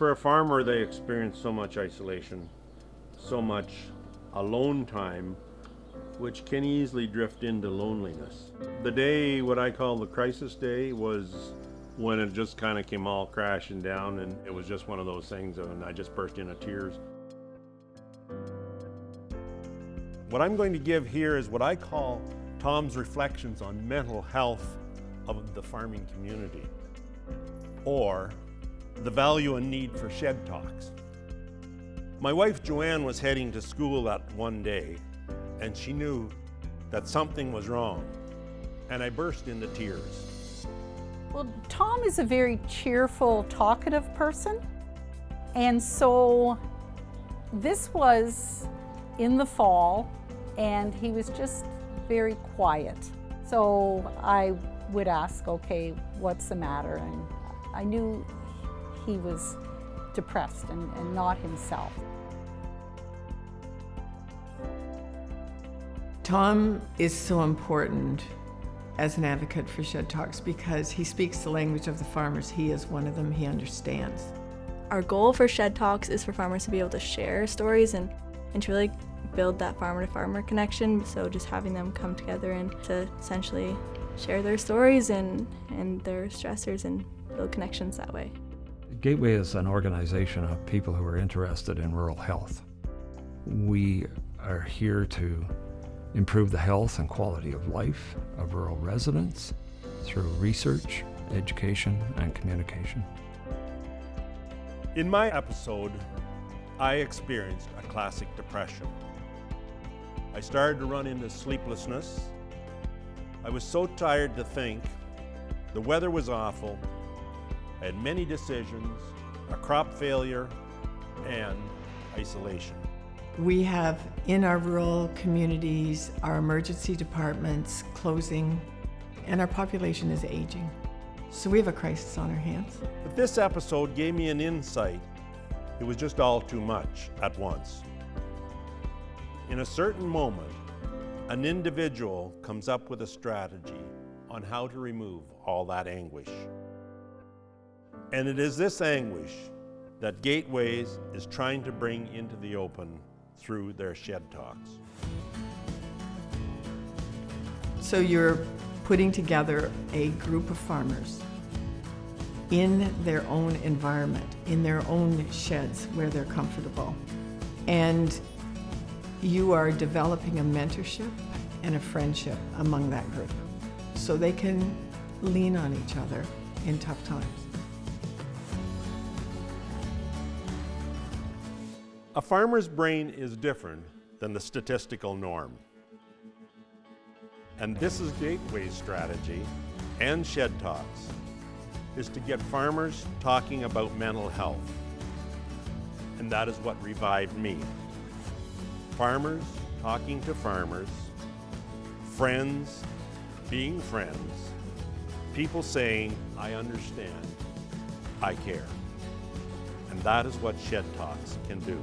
For a farmer, they experience so much isolation, so much alone time, which can easily drift into loneliness. The day, what I call the crisis day, was when it just kind of came all crashing down, and it was just one of those things, and I just burst into tears. What I'm going to give here is what I call Tom's reflections on mental health of the farming community, or the value and need for shed talks. My wife Joanne was heading to school that one day, and she knew that something was wrong, and I burst into tears. Well, Tom is a very cheerful, talkative person, and so this was in the fall, and he was just very quiet. So I would ask, okay, what's the matter? And I knew he was depressed and not himself. Tom is so important as an advocate for Shed Talks because he speaks the language of the farmers. He is one of them, he understands. Our goal for Shed Talks is for farmers to be able to share stories and to really build that farmer-to-farmer connection. So just having them come together and to essentially share their stories and their stressors and build connections that way. Gateway is an organization of people who are interested in rural health. We are here to improve the health and quality of life of rural residents through research, education, and communication. In my episode, I experienced a classic depression. I started to run into sleeplessness. I was so tired to think. The weather was awful. I had many decisions, a crop failure, and isolation. We have in our rural communities our emergency departments closing, and our population is aging. So we have a crisis on our hands. But this episode gave me an insight. It was just all too much at once. In a certain moment, an individual comes up with a strategy on how to remove all that anguish. And it is this anguish that Gateways is trying to bring into the open through their Shed Talks. So you're putting together a group of farmers in their own environment, in their own sheds where they're comfortable. And you are developing a mentorship and a friendship among that group so they can lean on each other in tough times. A farmer's brain is different than the statistical norm. And this is Gateway's strategy and Shed Talks, is to get farmers talking about mental health. And that is what revived me. Farmers talking to farmers, friends being friends, people saying, I understand, I care. And that is what Shed Talks can do.